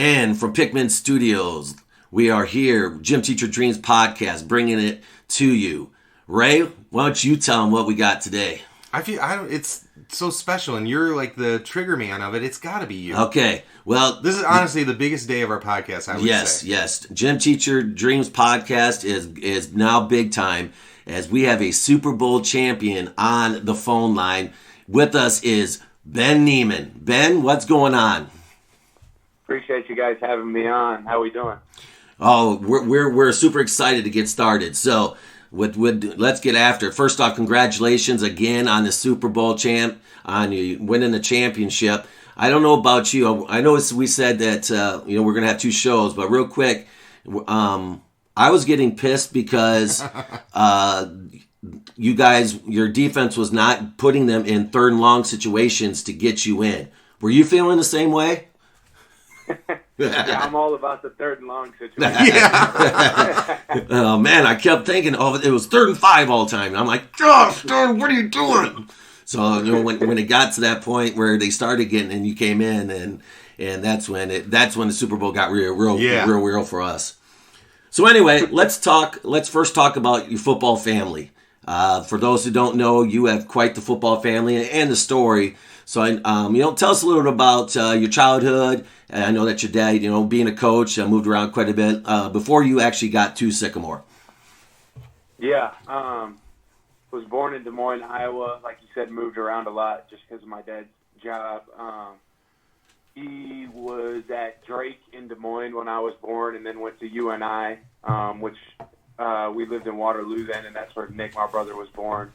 And from Pickman Studios, we are here, Gym Teacher Dreams podcast, bringing it to you. Ray, why don't you tell them what we got today? It's so special, and you're like the trigger man of it. It's got to be you. Okay, well, this is honestly the biggest day of our podcast. I would say. Yes. Gym Teacher Dreams podcast is now big time, as we have a Super Bowl champion on the phone line. With us is Ben NIEMANN. Ben, what's going on? Appreciate you guys having me on. How we doing? Oh, we're super excited to get started. So, let's get after it. First off, congratulations again on the Super Bowl champ, on you winning the championship. I don't know about you. I know we said that we're gonna have two shows, but real quick, I was getting pissed because you guys, your defense was not putting them in third and long situations to get you in. Were you feeling the same way? Yeah, I'm all about the third and long situation. Oh, man, I kept thinking, it was 3rd and 5 all the time. And I'm like, Josh, what are you doing? So, when it got to that point where they started getting, and you came in, and that's when the Super Bowl got real for us. So anyway, let's first talk about your football family. For those who don't know, you have quite the football family and the story. So, tell us a little bit about your childhood. I know that your dad, being a coach, moved around quite a bit before you actually got to Sycamore. Yeah, was born in Des Moines, Iowa. Like you said, moved around a lot just because of my dad's job. He was at Drake in Des Moines when I was born, and then went to UNI, which we lived in Waterloo then, and that's where Nick, my brother, was born.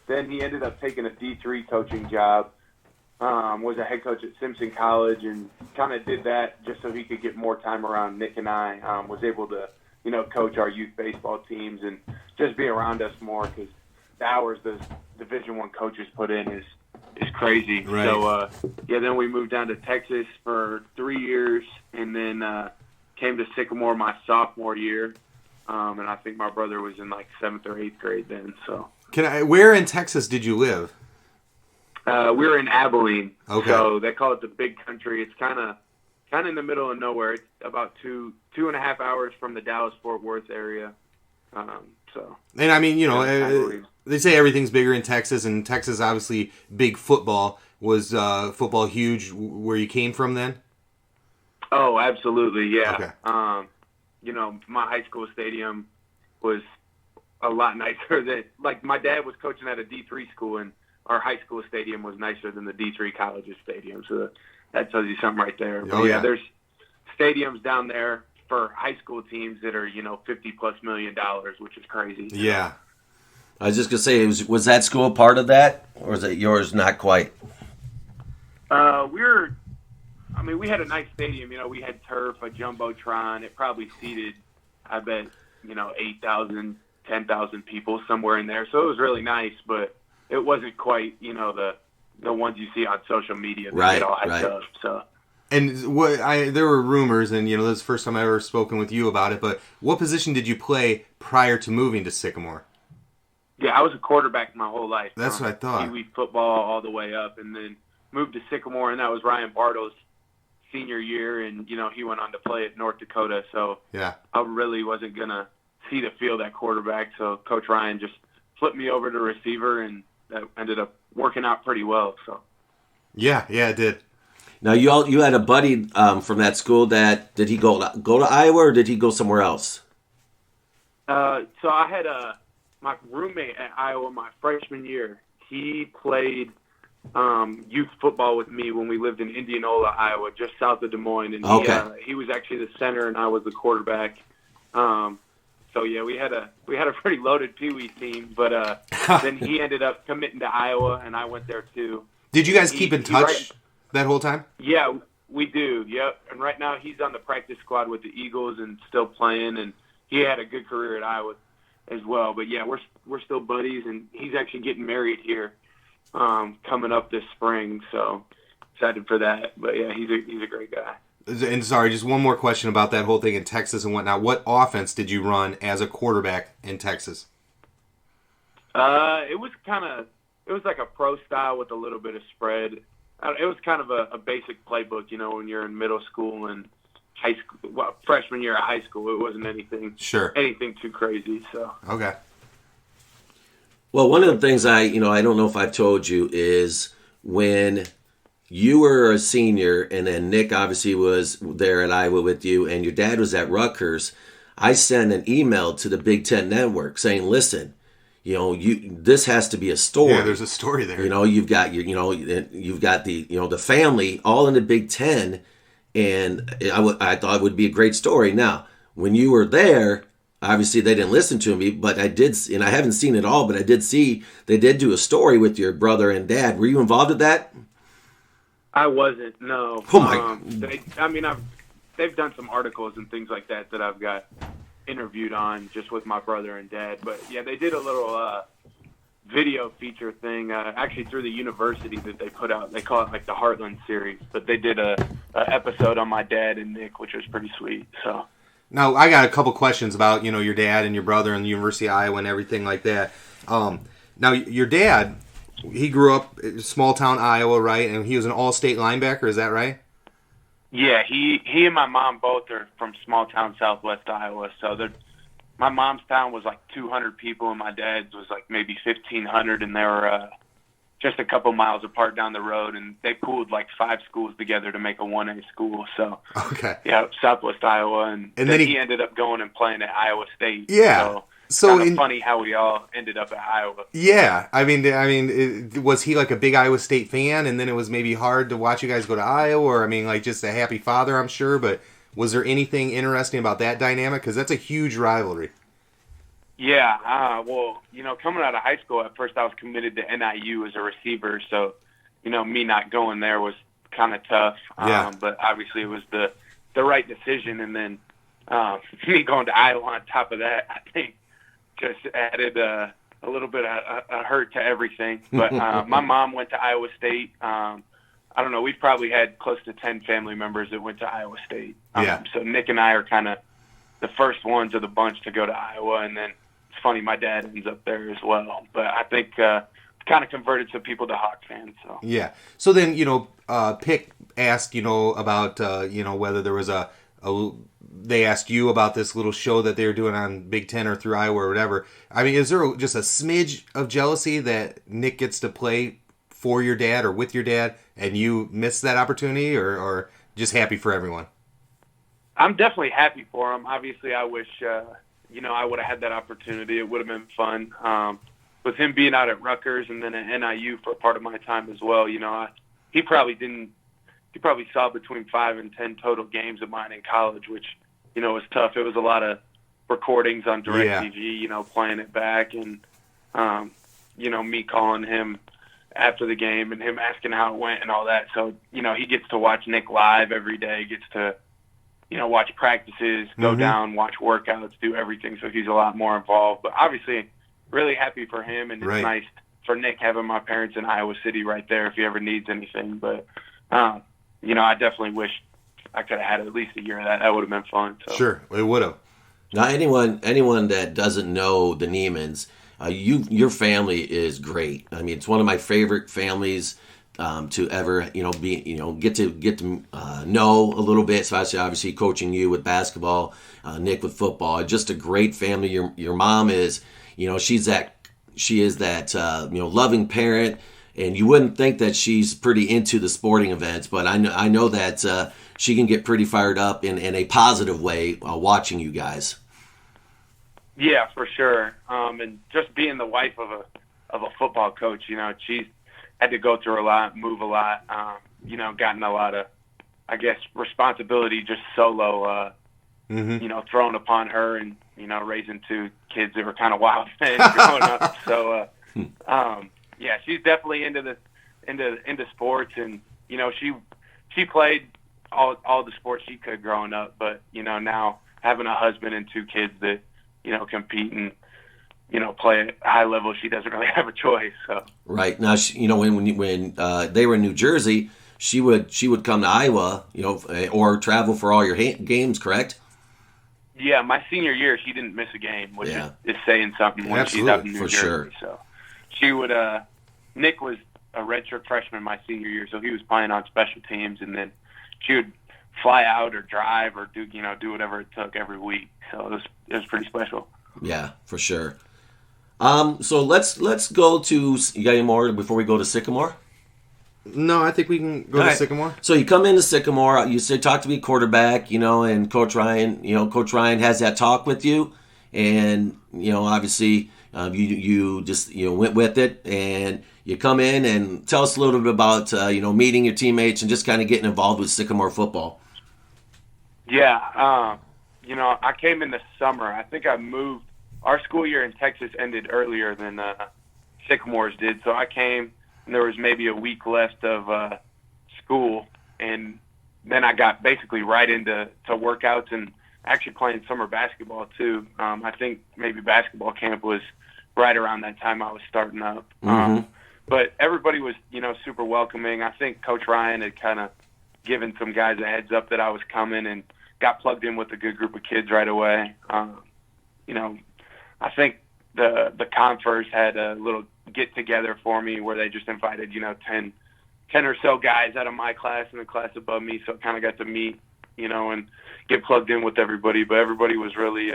Then he ended up taking a D3 coaching job. Was a head coach at Simpson College, and kind of did that just so he could get more time around Nick and I. Was able to, coach our youth baseball teams and just be around us more, because the hours those Division I coaches put in is crazy. Right. So, then we moved down to Texas for 3 years, and then came to Sycamore my sophomore year. And I think my brother was in like 7th or 8th grade then. So, where in Texas did you live? We were in Abilene, okay. So they call it the Big Country. It's kind of in the middle of nowhere. It's about 2.5 hours from the Dallas-Fort Worth area. And I mean, they say everything's bigger in Texas, and Texas obviously big football. Was football huge where you came from then? Oh, absolutely, yeah. Okay. My high school stadium was a lot nicer than, like, my dad was coaching at a D3 school, and our high school stadium was nicer than the D3 college's stadium. So that tells you something right there. But yeah, there's stadiums down there for high school teams that are, $50+ million, which is crazy. Yeah. I was just going to say, was that school part of that, or is it yours not quite? We had a nice stadium. We had turf, a jumbotron. It probably seated, I bet, 8,000, 10,000 people, somewhere in there. So it was really nice, but it wasn't quite, the ones you see on social media that get all hyped up. So. And there were rumors, and this is the first time I ever spoken with you about it. But what position did you play prior to moving to Sycamore? Yeah, I was a quarterback my whole life. That's what I thought. Pee-wee football all the way up, and then moved to Sycamore, and that was Ryan Bartle's senior year, and he went on to play at North Dakota. So yeah, I really wasn't gonna see the field at quarterback. So Coach Ryan just flipped me over to receiver, and that ended up working out pretty well. So yeah, it did. Now you had a buddy from that school. Did he go to Iowa, or did he go somewhere else? So I had my roommate at Iowa my freshman year. He played youth football with me when we lived in Indianola, Iowa, just south of Des Moines, and he was actually the center and I was the quarterback. So yeah, we had a pretty loaded Pee-wee team, but then he ended up committing to Iowa, and I went there too. Did you guys keep in touch that whole time? Yeah, we do. Yep. And right now he's on the practice squad with the Eagles and still playing, and he had a good career at Iowa as well. But yeah, we're still buddies, and he's actually getting married here coming up this spring, so excited for that. But yeah, he's a great guy. And sorry, just one more question about that whole thing in Texas and whatnot. What offense did you run as a quarterback in Texas? It was like a pro style with a little bit of spread. it was kind of a basic playbook, when you're in middle school and high school, freshman year of high school. It wasn't anything too crazy. So okay. Well, one of the things I don't know if I've told you is when you were a senior and then Nick obviously was there at Iowa with you and your dad was at Rutgers, I sent an email to the Big Ten Network saying, listen, this has to be a story. Yeah, there's a story there. You've got the family all in the Big Ten, and I thought it would be a great story. Now, when you were there, obviously they didn't listen to me, but I did, and I haven't seen it all, but I did see they did do a story with your brother and dad. Were you involved with that? I wasn't. No. Oh my. They've done some articles and things like that I've got interviewed on just with my brother and dad. But yeah, they did a little video feature thing actually through the university that they put out. They call it like the Heartland series, but they did a episode on my dad and Nick, which was pretty sweet. So now I got a couple questions about your dad and your brother and the University of Iowa and everything like that. Now your dad, he grew up in small town Iowa, right? And he was an all-state linebacker. Is that right? Yeah, he and my mom both are from small town Southwest Iowa. So my mom's town was like 200 people, and my dad's was like maybe 1,500, and they were just a couple miles apart down the road, and they pooled like 5 schools together to make a 1A school. So okay, yeah, Southwest Iowa, and then he ended up going and playing at Iowa State. Yeah. So kind of funny how we all ended up at Iowa. Yeah, I mean, was he like a big Iowa State fan, and then it was maybe hard to watch you guys go to Iowa, or like just a happy father, I'm sure. But was there anything interesting about that dynamic? Because that's a huge rivalry. Yeah, well, coming out of high school, at first I was committed to NIU as a receiver, so me not going there was kind of tough. Yeah. But obviously it was the right decision, and then me going to Iowa on top of that, I think, just added a little bit of a hurt to everything. But my mom went to Iowa State. I don't know. We've probably had close to 10 family members that went to Iowa State. So Nick and I are kind of the first ones of the bunch to go to Iowa. And then it's funny, my dad ends up there as well. But I think kind of converted some people to Hawk fans. So yeah. So then, Pick asked, about, whether there was they asked you about this little show that they were doing on Big Ten or through Iowa or whatever. I mean, is there just a smidge of jealousy that Nick gets to play for your dad or with your dad and you missed that opportunity, or just happy for everyone? I'm definitely happy for him. Obviously, I wish, I would have had that opportunity. It would have been fun. With him being out at Rutgers and then at NIU for a part of my time as well, he probably saw between 5 and 10 total games of mine in college, which, was tough. It was a lot of recordings on DirecTV, playing it back and, me calling him after the game and him asking how it went and all that. So, he gets to watch Nick live every day, gets to, watch practices, go down, watch workouts, do everything. So he's a lot more involved. But obviously, really happy for him, and it's nice for Nick having my parents in Iowa City right there if he ever needs anything. But, I definitely wish I could have had at least a year of that. That would have been fun. So. Sure, it would have. Now, anyone that doesn't know the Niemanns, your family is great. I mean, it's one of my favorite families to ever, get to know a little bit. So obviously coaching you with basketball, Nick with football. Just a great family. Your mom is, she is that loving parent. And you wouldn't think that she's pretty into the sporting events, but I know that she can get pretty fired up in a positive way watching you guys. Yeah, for sure. And just being the wife of a football coach, she's had to go through a lot, move a lot, gotten a lot of, I guess, responsibility just solo, thrown upon her, and raising 2 kids that were kind of wild men growing up. So. Yeah, she's definitely into sports, and she played all the sports she could growing up. But now having a husband and 2 kids that compete and play at a high level, she doesn't really have a choice. So right now, when they were in New Jersey, she would come to Iowa, or travel for all your games, correct? Yeah, my senior year, she didn't miss a game, which is saying something when she's out in New Jersey. Sure. So she would. Nick was a redshirt freshman my senior year, so he was playing on special teams, and then she would fly out or drive or do whatever it took every week. So it was pretty special. Yeah, for sure. So let's go to, you got any more before we go to Sycamore? No, I think we can go to Sycamore. So you come into Sycamore, you say talk to me quarterback, and Coach Ryan has that talk with you, and obviously you just went with it, and you come in and tell us a little bit about meeting your teammates and just kind of getting involved with Sycamore football. Yeah, I came in the summer. I think I moved. Our school year in Texas ended earlier than Sycamore's did, so I came. And there was maybe a week left of school, and then I got basically right into workouts and actually playing summer basketball too. I think maybe basketball camp was right around that time I was starting up. Mm-hmm. But everybody was, super welcoming. I think Coach Ryan had kind of given some guys a heads up that I was coming and got plugged in with a good group of kids right away. I think the Confers had a little get together for me where they just invited 10 or so guys out of my class and the class above me, so I kind of got to meet and get plugged in with everybody. But everybody was really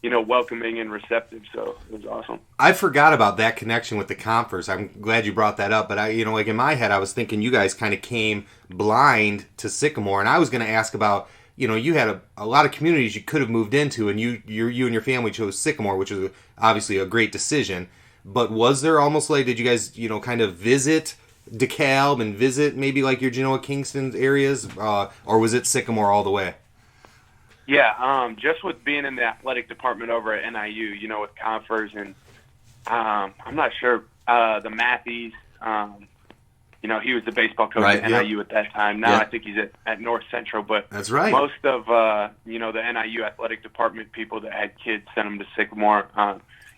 welcoming and receptive, so it was awesome. I forgot about that connection with the Confers. I'm glad you brought that up, but like in my head I was thinking you guys kind of came blind to Sycamore, and I was going to ask about you had a lot of communities you could have moved into, and you and your family chose Sycamore, which is obviously a great decision. But was there almost like, did you guys, kind of visit DeKalb and visit maybe like your Genoa Kingston areas, or was it Sycamore all the way? Yeah, just with being in the athletic department over at NIU, with Confers, and I'm not sure, the Matthews, he was the baseball coach at NIU at that time. Now I think he's at North Central, but that's right. Most of, the NIU athletic department people that had kids sent them to Sycamore.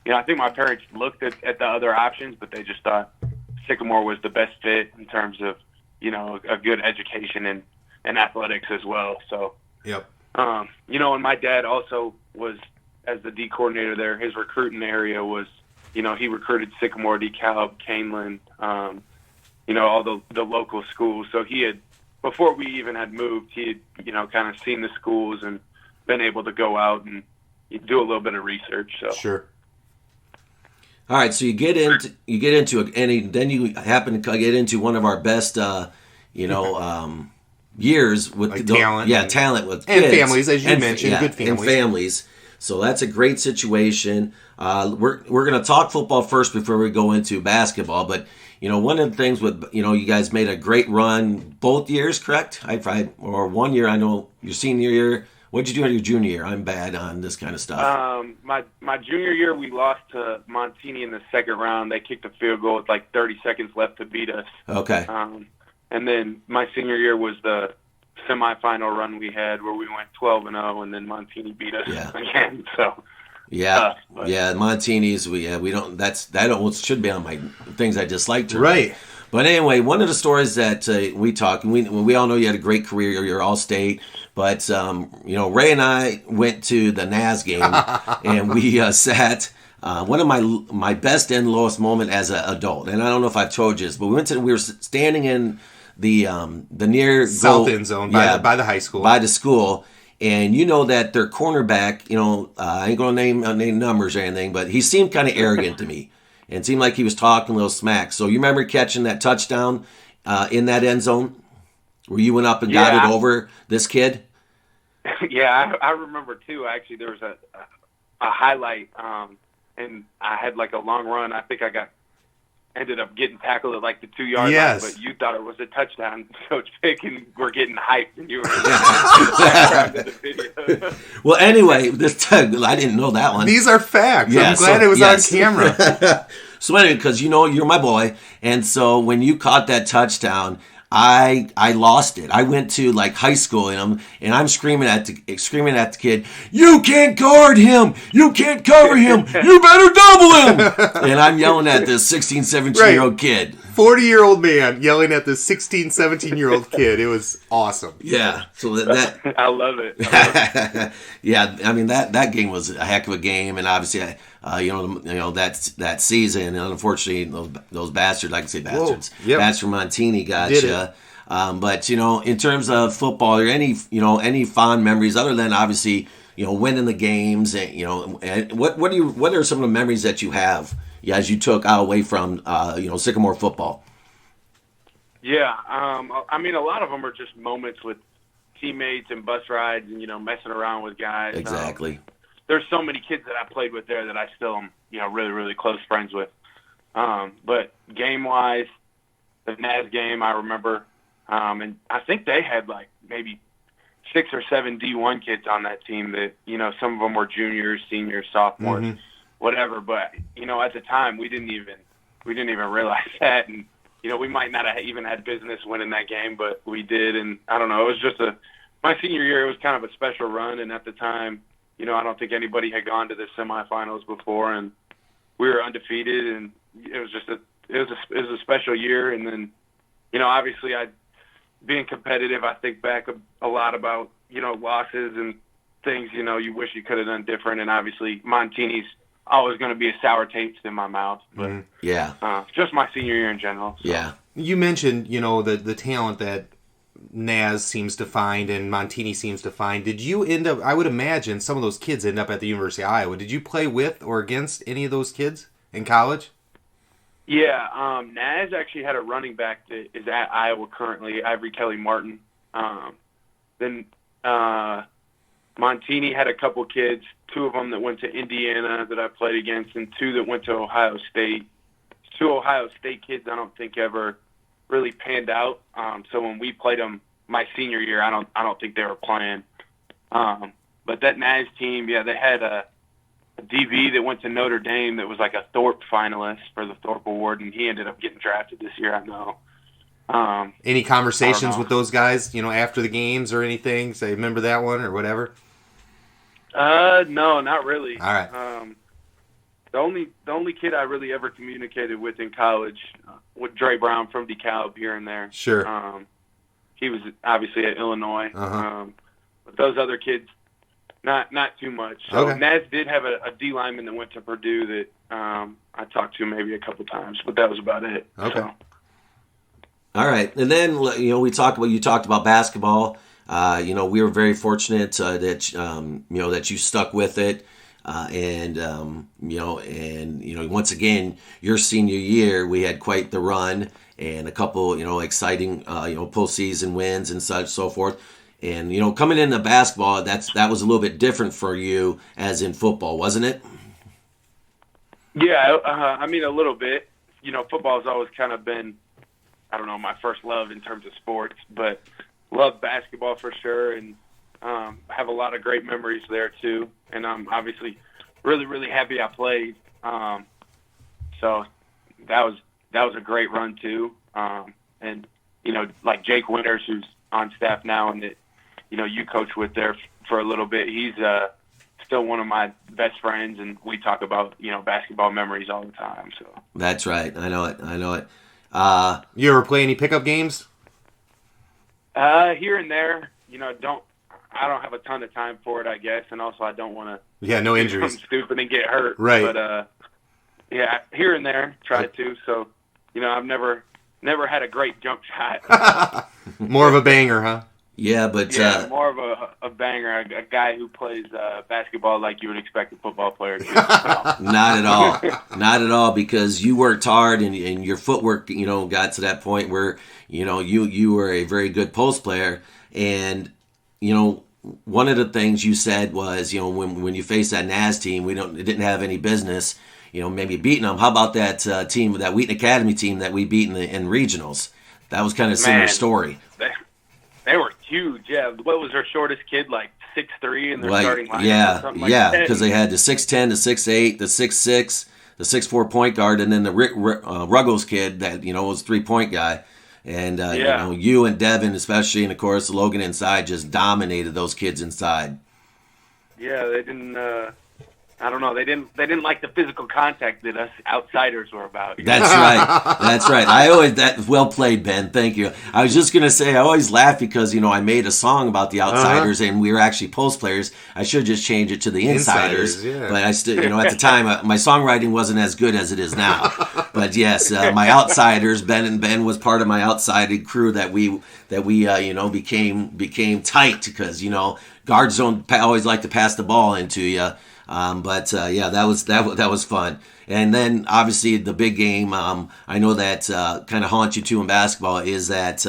I think my parents looked at the other options, but they just thought Sycamore was the best fit in terms of, a good education and athletics as well. So, yep. And my dad also was, as the D coordinator there, his recruiting area was, he recruited Sycamore, DeKalb, Canelan, all the local schools. So he had, before we even had moved, he had, kind of seen the schools and been able to go out and do a little bit of research. So sure. All right, so you get into then you happen to get into one of our best, years with like talent, talent with and kids. Families, as you mentioned, good families. And families. So that's a great situation. We're going to talk football first before we go into basketball. But one of the things with you guys made a great run both years, correct? Or 1 year. I know your senior year. What'd you do in your junior year? I'm bad on this kind of stuff. My junior year, we lost to Montini in the second round. They kicked a field goal with like 30 seconds left to beat us. Okay. And then my senior year was the semifinal run we had where we went 12-0, and then Montini beat us again. So. Yeah, Montini's. We don't. That should be on my things I dislike to. Right. But anyway, one of the stories that we talk, and we all know you had a great career. You're all state. But, Ray and I went to the NAS game, and we sat. One of my best and lowest moment as an adult, and I don't know if I've told you this, but we were standing in the near south end zone by the high school. By the school. And that their cornerback, I ain't going to name numbers or anything, but he seemed kind of arrogant to me. And seemed like he was talking a little smack. So you remember catching that touchdown in that end zone where you went up and got it over this kid? Yeah, I remember too. Actually, there was a highlight, and I had like a long run. I think I ended up getting tackled at like the 2-yard line, but you thought it was a touchdown, Coach Pick, and we're getting hyped, and you were the video. Well, anyway, this time, I didn't know that one. These are facts. I'm glad it was on camera. So anyway, because you're my boy, and so when you caught that touchdown, I lost it. I went to like high school and I'm screaming at the kid, "You can't guard him! You can't cover him! You better double him!" And I'm yelling at this 16, 17-year-old kid. 40-year-old man yelling at this 16, 17-year-old kid. It was awesome. Yeah. So that I love it. yeah, I mean that game was a heck of a game, and obviously, that season, unfortunately, those bastards, like I say, bastards, Yep. Bats from Montini got Did you. But in terms of football, are any fond memories other than obviously winning the games, and what are some of the memories that you have as you took away from Sycamore football? Yeah, I mean, a lot of them are just moments with teammates and bus rides and, messing around with guys. Exactly. There's so many kids that I played with there that I still am, really, really close friends with. But game-wise, the NAS game, I remember, and I think they had like maybe 6 or 7 D1 kids on that team that, some of them were juniors, seniors, sophomores, whatever. But, at the time, we didn't even realize that. And, we might not have even had business winning that game, but we did. And I don't know, it was just my senior year, it was kind of a special run. And at the time, I don't think anybody had gone to the semifinals before, and we were undefeated. And it was just it was a special year. And then, obviously being competitive, I think back a lot about, losses and things, you wish you could have done different. And obviously Montini's always going to be a sour taste in my mouth. But just my senior year in general. So. Yeah. You mentioned, the talent that Naz seems to find and Montini seems to find. Did you end up, I would imagine some of those kids end up at the University of Iowa. Did you play with or against any of those kids in college? Yeah, Naz actually had a running back that is at Iowa currently, Ivory Kelly Martin. Then Montini had a couple kids, 2 of them that went to Indiana that I played against, and 2 that went to Ohio State. 2 Ohio State kids I don't think ever really panned out. So when we played them my senior year, I don't think they were playing. But that Naz team, they had a DB that went to Notre Dame that was like a Thorpe finalist for the Thorpe Award, and he ended up getting drafted this year, I know. Any conversations with those guys, after the games or anything? Say, remember that one or whatever? No, not really. All right. The only kid I really ever communicated with in college with Dre Brown from DeKalb here and there. Sure. He was obviously at Illinois. But those other kids, not too much. So okay. Naz did have a D lineman that went to Purdue that I talked to maybe a couple times, but that was about it. Okay. So. All right, and then you talked about basketball. We were very fortunate that you stuck with it, and once again, your senior year we had quite the run and a couple exciting postseason wins and such so forth. And coming into basketball, that was a little bit different for you as in football, wasn't it? Yeah, I mean a little bit. Football has always kind of been, I don't know, my first love in terms of sports, but love basketball for sure, and have a lot of great memories there too. And I'm obviously really, really happy I played. So that was a great run too. And like Jake Winters, who's on staff now, and that you coach with there for a little bit. He's still one of my best friends, and we talk about basketball memories all the time. So that's right. I know it. You ever play any pickup games? Here and there, I don't have a ton of time for it, I guess, and also I don't want to. Yeah, no injuries. Do something stupid and get hurt. Right. But here and there, try to. So, I've never had a great jump shot. More of a banger, huh? Yeah, but more of a banger, a guy who plays basketball like you would expect a football player to. Not at all, because you worked hard and your footwork, got to that point where, you were a very good post player. And, one of the things you said was, when you faced that Naz team, it didn't have any business, maybe beating them. How about that team, that Wheaton Academy team that we beat in regionals? That was kind of a similar story. They were huge, yeah. What was their shortest kid, like 6'3", in their starting lineup? Yeah, because they had the 6'10", the 6'8", the 6'6", the 6'4" point guard, and then the Ruggles kid that was 3-point guy. And you and Devin especially, and of course Logan inside, just dominated those kids inside. Yeah, they didn't. I don't know. They didn't like the physical contact that us outsiders were about. That's right. That's right. Well played, Ben. Thank you. I was just gonna say I always laugh because I made a song about the outsiders and we were actually post players. I should just change it to the insiders. Yeah. But I still, at the time, my songwriting wasn't as good as it is now. But yes, my outsiders, Ben was part of my outside crew that we became tight because guards don't always like to pass the ball into you. That was fun. And then obviously the big game, I know that kind of haunts you too in basketball is that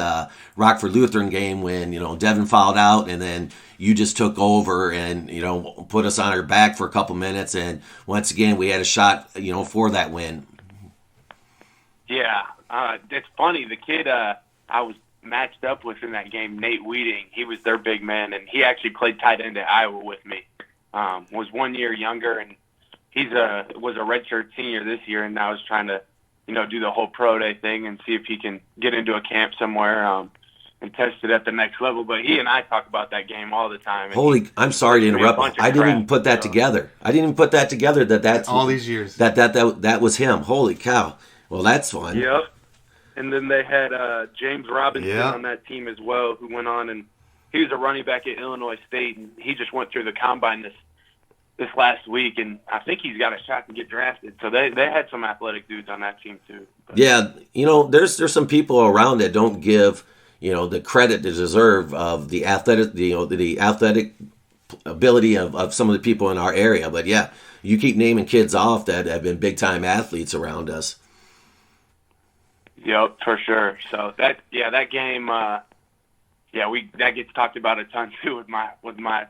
Rockford Lutheran game when Devin fouled out and then you just took over and put us on our back for a couple minutes and once again we had a shot for that win. Yeah, it's funny. The kid I was matched up with in that game, Nate Weeding, he was their big man and he actually played tight end at Iowa with me. Was 1 year younger, and was a redshirt senior this year, and now is trying to, do the whole pro day thing and see if he can get into a camp somewhere and test it at the next level. But he and I talk about that game all the time. I'm sorry to interrupt. I didn't even put that together. That's all these years. That was him. Holy cow! Well, that's fun. Yep. And then they had James Robinson on that team as well, who went on and he was a running back at Illinois State, and he just went through the combine this last week, and I think he's got a shot to get drafted. So they had some athletic dudes on that team too. But, yeah, there's some people around that don't give the credit they deserve of the athletic the athletic ability of some of the people in our area. But yeah, you keep naming kids off that have been big time athletes around us. Yep, for sure. So that game. That gets talked about a ton too with my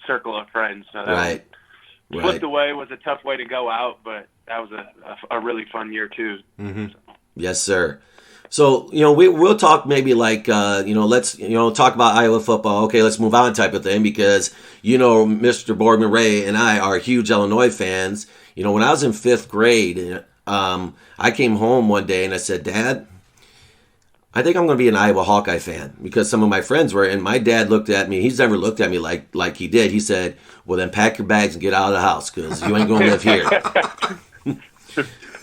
circle of friends. So that flipped away was a tough way to go out, but that was a really fun year too. Mm-hmm. Yes, sir. So we'll talk maybe like let's talk about Iowa football. Okay, let's move on type of thing because Mr. Boardman Ray and I are huge Illinois fans. When I was in 5th grade, I came home one day and I said, Dad, I think I'm going to be an Iowa Hawkeye fan because some of my friends were, and my dad looked at me. He's never looked at me like he did. He said, well, then pack your bags and get out of the house because you ain't going to live here.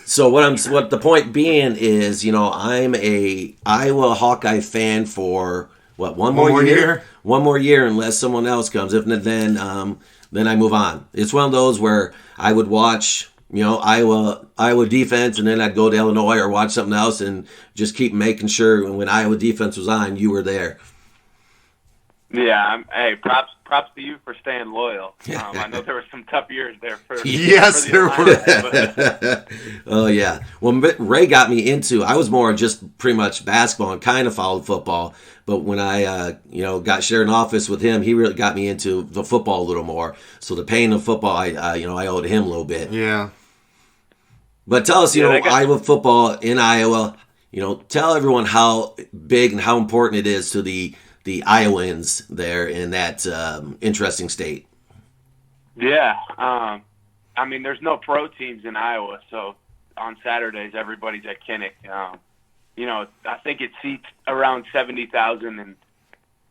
So what the point being is, I'm a Iowa Hawkeye fan for one more year? One more year unless someone else comes. If not, then I move on. It's one of those where I would watch Iowa defense, and then I'd go to Illinois or watch something else and just keep making sure when Iowa defense was on, you were there. Yeah, hey, props to you for staying loyal. I know there were some tough years there. Yes, there were. Oh, yeah. Well, Ray got me into, I was more just pretty much basketball and kind of followed football. But when I, got shared an office with him, he really got me into the football a little more. So the pain of football, I owe to him a little bit. Yeah. But tell us, Iowa football in Iowa, tell everyone how big and how important it is to the Iowans there in that interesting state. Yeah. There's no pro teams in Iowa, so on Saturdays, everybody's at Kinnick. I think it seats around 70,000, and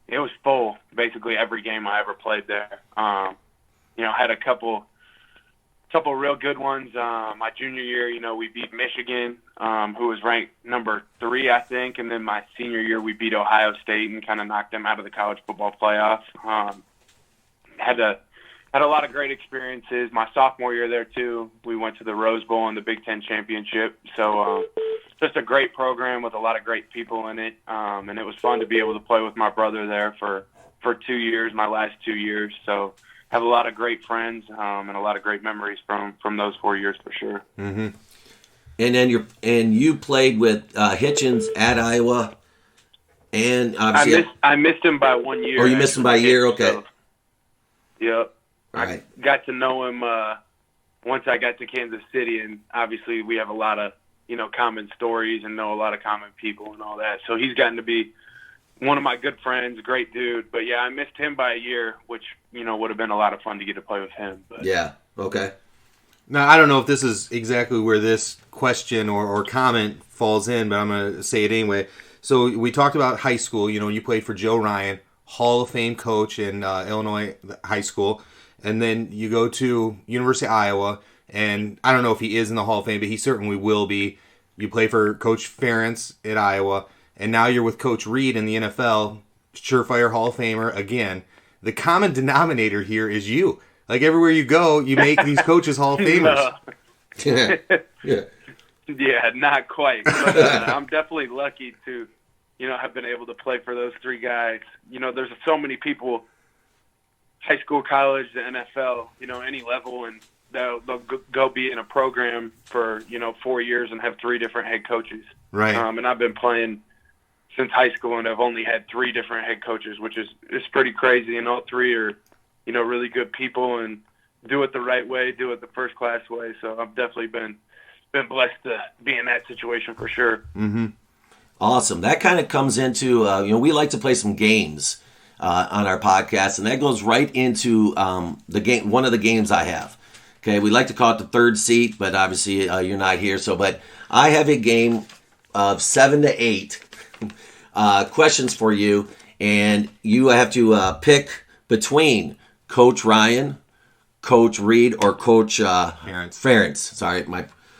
it was full basically every game I ever played there. Had a couple real good ones. My junior year, we beat Michigan, who was ranked number 3, I think, and then my senior year we beat Ohio State and kind of knocked them out of the college football playoff. Had a lot of great experiences. My sophomore year there too, we went to the Rose Bowl and the Big Ten championship. So just a great program with a lot of great people in it, and it was fun to be able to play with my brother there for 2 years, my last 2 years. So have a lot of great friends and a lot of great memories from those 4 years for sure. Mm-hmm. And then you played with Hitchens at Iowa, and obviously I missed him by 1 year. Oh, you missed him by a year? Okay. So, yep. All right. I got to know him once I got to Kansas City, and obviously we have a lot of common stories and know a lot of common people and all that. So he's gotten to be one of my good friends, great dude. But yeah, I missed him by a year, which would have been a lot of fun to get to play with him. But. Yeah. Okay. Now, I don't know if this is exactly where this question or comment falls in, but I'm going to say it anyway. So we talked about high school. You played for Joe Ryan, Hall of Fame coach in Illinois high school. and then you go to University of Iowa, and I don't know if he is in the Hall of Fame, but he certainly will be. You play for Coach Ferentz at Iowa, and now you're with Coach Reed in the NFL, surefire Hall of Famer again. The common denominator here is you. Like everywhere you go, you make these coaches Hall of Famers. Yeah, not quite. But, I'm definitely lucky to, have been able to play for those three guys. There's so many people, high school, college, the NFL, any level, and they'll go be in a program for, 4 years and have three different head coaches. Right. And I've been playing since high school, and I've only had three different head coaches, which is pretty crazy. And all three are, really good people and do it the right way, do it the first-class way. So I've definitely been blessed to be in that situation for sure. Mm-hmm. Awesome. That kind of comes into, we like to play some games on our podcast, and that goes right into the game. One of the games I have. Okay, we like to call it the third seat, but obviously you're not here. But I have a game of 7 to 8 questions for you, and you have to pick between Coach Ryan, Coach Reed, or Coach Ferentz. Sorry,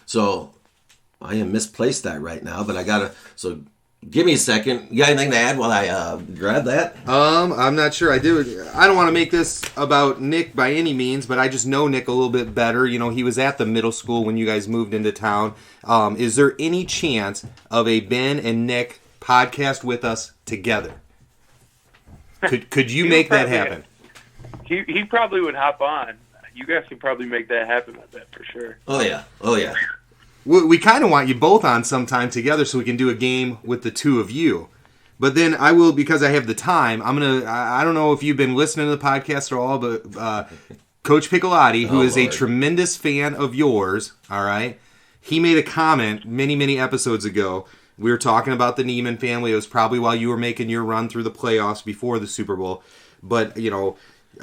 so I am misplaced that right now, but I gotta. So give me a second. You got anything to add while I grab that? I'm not sure I do. I don't want to make this about Nick by any means, but I just know Nick a little bit better. He was at the middle school when you guys moved into town. Is there any chance of a Ben and Nick podcast with us together? Could you make that happen? He probably would hop on. You guys could probably make that happen, I bet, for sure. Oh, yeah. We kind of want you both on sometime together so we can do a game with the two of you. But then I will, because I have the time, I don't know if you've been listening to the podcast at all, but Coach Piccolotti, who is a tremendous fan of yours, all right, he made a comment many, many episodes ago. We were talking about the NIEMANN family. It was probably while you were making your run through the playoffs before the Super Bowl. But,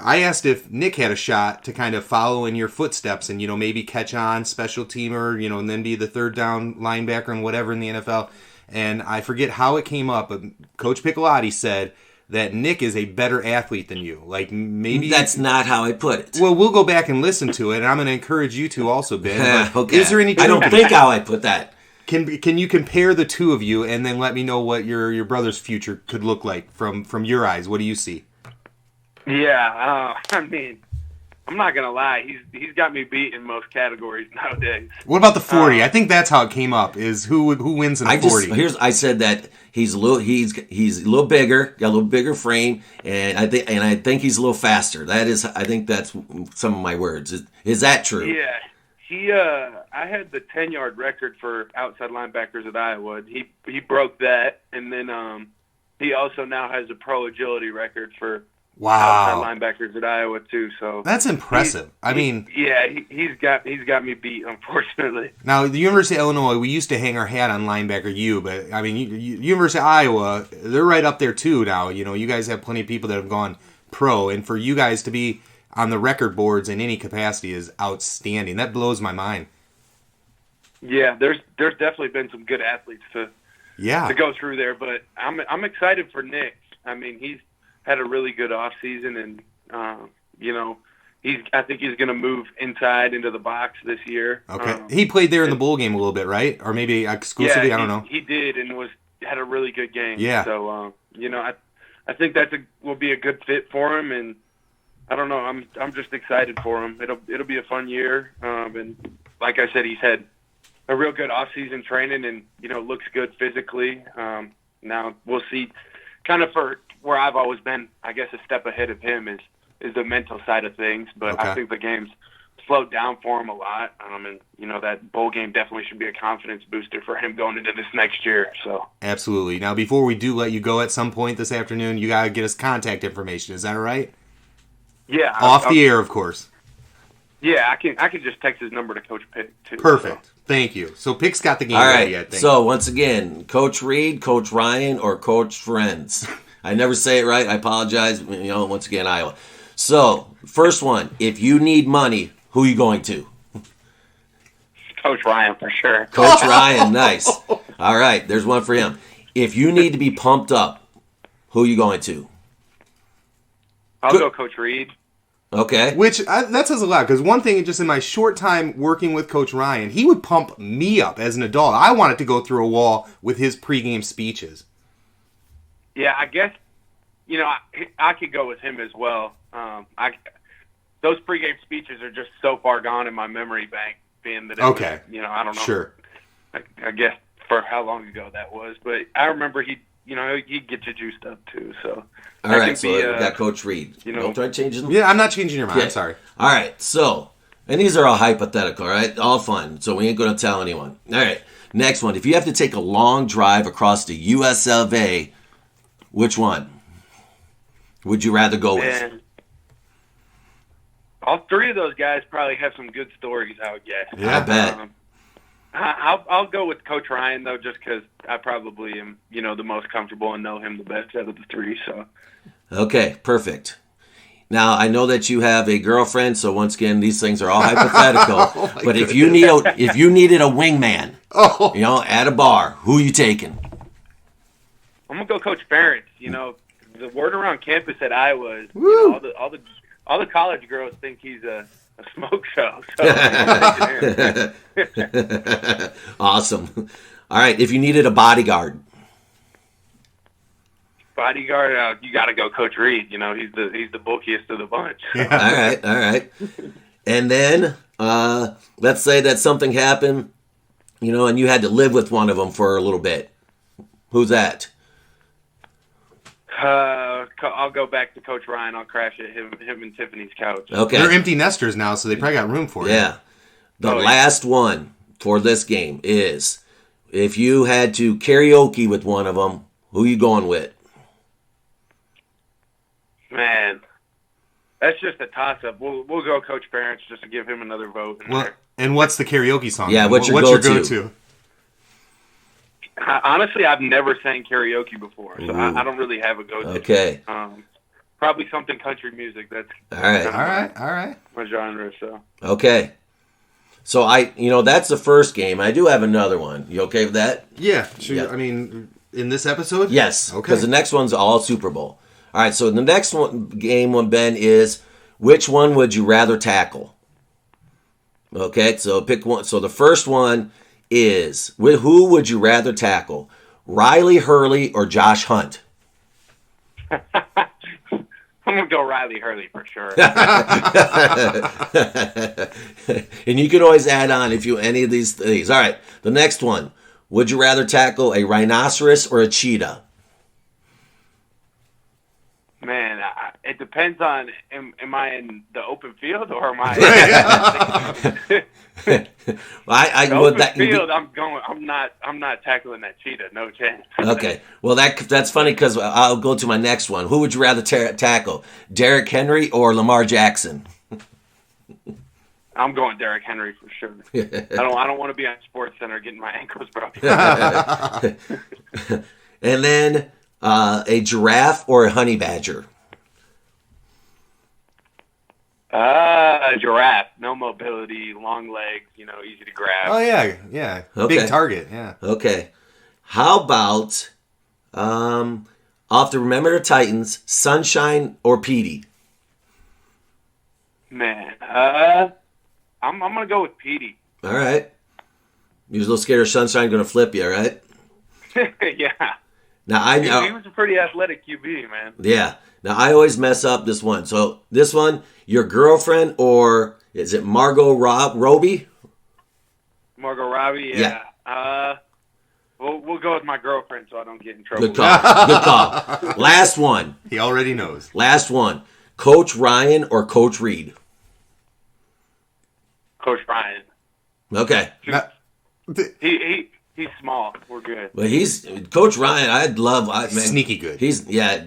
I asked if Nick had a shot to kind of follow in your footsteps and, maybe catch on special teamer, and then be the third down linebacker and whatever in the NFL. And I forget how it came up, but Coach Piccolotti said that Nick is a better athlete than you. Like maybe that's not how I put it. Well, we'll go back and listen to it, and I'm going to encourage you to also, Ben. Okay. Is there any? I don't think how I put that. Can you compare the two of you and then let me know what your brother's future could look like from your eyes? What do you see? Yeah, I'm not gonna lie. He's got me beat in most categories nowadays. What about the 40? I think that's how it came up. Is who wins in the 40? I said that he's a little bigger, got a little bigger frame, and I think he's a little faster. I think that's some of my words. Is that true? Yeah. I had the 10-yard record for outside linebackers at Iowa. He broke that, and then he also now has a pro agility record for outside linebackers at Iowa too. So that's impressive. He's got me beat, unfortunately. Now the University of Illinois, we used to hang our hat on linebacker U, but University of Iowa, they're right up there too now. You guys have plenty of people that have gone pro, and for you guys to be on the record boards in any capacity is outstanding. That blows my mind. Yeah, there's definitely been some good athletes to go through there, but I'm excited for Nick. He's had a really good off season, and I think he's going to move inside into the box this year. Okay, he played there in the bowl game a little bit, right? Or maybe exclusively. I don't know. He did, and had a really good game. Yeah. So I think will be a good fit for him, and I don't know. I'm just excited for him. It'll be a fun year, and like I said, he's had a real good off season training, and looks good physically. Now we'll see. Kind of for where I've always been, I guess, a step ahead of him is the mental side of things. But I think the game's slowed down for him a lot. And that bowl game definitely should be a confidence booster for him going into this next year. So absolutely. Now, before we do let you go at some point this afternoon, you got to get us contact information. Is that all right? Yeah. Off the air, of course. Yeah, I can just text his number to Coach Pick, too. Perfect. So. Thank you. So Pick's got the game ready, I think. So once again, Coach Reed, Coach Ryan, or Coach Friends. I never say it right. I apologize. Once again, Iowa. So first one, if you need money, who are you going to? Coach Ryan, for sure. Coach Ryan, nice. All right, there's one for him. If you need to be pumped up, who are you going to? I'll go Coach Reed. Okay. That says a lot, because one thing, just in my short time working with Coach Ryan, he would pump me up as an adult. I wanted to go through a wall with his pregame speeches. Yeah, I guess, I could go with him as well. Those pregame speeches are just so far gone in my memory bank, being that it was, I don't know. Sure. I guess for how long ago that was, but I remember he'd get you juiced up too. So all right, so we got Coach Reed. Don't try changing them. Yeah, I'm not changing your mind. Yeah. I'm sorry. All right, so, and these are all hypothetical, all right? All fun, so we ain't going to tell anyone. All right, next one. If you have to take a long drive across the US of A, which one would you rather go with? All three of those guys probably have some good stories, I would guess. Yeah, I bet. I'll go with Coach Ryan, though, just because I probably am, the most comfortable and know him the best out of the three. So. Okay, perfect. Now, I know that you have a girlfriend, so once again, these things are all hypothetical. But if you needed a wingman, at a bar, who you taking? I'm gonna go Coach Ferentz. The word around campus at Iowa is all the college girls think he's a smoke show. So Awesome. All right, if you needed a bodyguard. You got to go Coach Reed. He's the bulkiest of the bunch. Yeah. All right. And then let's say that something happened, and you had to live with one of them for a little bit. Who's that? I'll go back to Coach Ryan. I'll crash at him and Tiffany's couch. Okay. They're empty nesters now, so they probably got room for it. Yeah. The last one for this game is, if you had to karaoke with one of them, who you going with? Man, that's just a toss-up. We'll go Coach Ferentz just to give him another vote. And what's the karaoke song? Yeah, what's your go-to? Honestly, I've never sang karaoke before, so I don't really have a go-to. Okay. Probably something country music. That's all right. All right. My genre. So. Okay. So that's the first game. I do have another one. You okay with that? Yeah. Sure. Yeah. I mean, in this episode? Yes. Okay. Because the next one's all Super Bowl. All right. So the next game, Ben, is which one would you rather tackle? Okay. So pick one. So the first one is, who would you rather tackle? Riley Hurley or Josh Hunt? I'm going to go Riley Hurley for sure. And you can always add on if you any of these things. All right, the next one. Would you rather tackle a rhinoceros or a cheetah? Man, it depends on, am I in the open field or am I... field, I'm not tackling that cheetah. No chance. Okay. Well, that's funny because I'll go to my next one. Who would you rather tackle, Derrick Henry or Lamar Jackson? I'm going Derrick Henry for sure. I don't want to be on Sports Center getting my ankles broken. And then a giraffe or a honey badger? A giraffe. No mobility, long legs, easy to grab. Oh, yeah. Okay. Big target, yeah. Okay. How about, off the Remember the Titans, Sunshine or Petey? Man, I'm going to go with Petey. All right. You're a little scared of Sunshine going to flip you, right? Yeah. Now I know he was a pretty athletic QB, man. Yeah. Now I always mess up this one. So this one, your girlfriend, or is it Margot Robbie? Margot Robbie, yeah. We'll go with my girlfriend so I don't get in trouble. Good call. Good call. Last one. He already knows. Last one. Coach Ryan or Coach Reed? Coach Ryan. Okay. He's small. We're good. But he's Coach Ryan. I'd love sneaky good.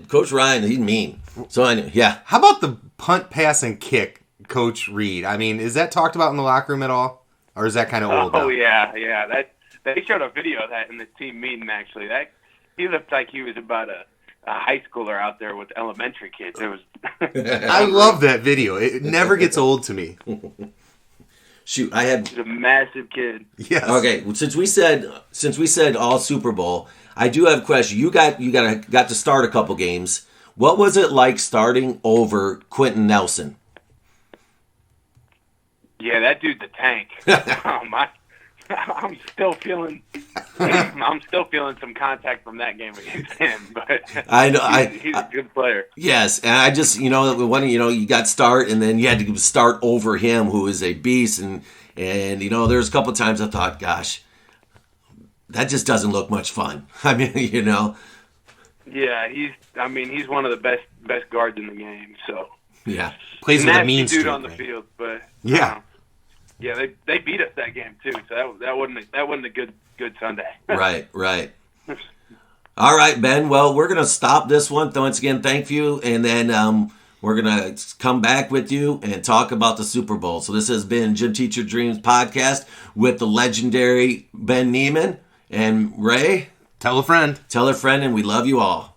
Coach Ryan. He's mean. So yeah. How about the punt, pass, and kick, Coach Reed? I mean, is that talked about in the locker room at all, or is that kind of old? Oh yeah. They showed a video of that in the team meeting. Actually, he looked like he was about a high schooler out there with elementary kids. It was. I love that video. It never gets old to me. Shoot, He's a massive kid. Yes. Okay, well, since we said all Super Bowl, I do have a question. You got to start a couple games. What was it like starting over Quentin Nelson? Yeah, that dude's a tank. I'm still feeling some contact from that game against him, but I know he's a good player. Yes, and I just you got start, and then you had to start over him, who is a beast, and there's a couple of times I thought, gosh, that just doesn't look much fun. I mean, Yeah, he's one of the best guards in the game. So yeah, plays with a mean dude streak on the field, but yeah. Yeah, they beat us that game too, so that wasn't a good Sunday. Right. All right, Ben. Well, we're gonna stop this one. Once again, thank you, and then we're gonna come back with you and talk about the Super Bowl. So this has been Gym Teacher Dreams podcast with the legendary Ben NIEMANN and Ray. Tell a friend, and we love you all.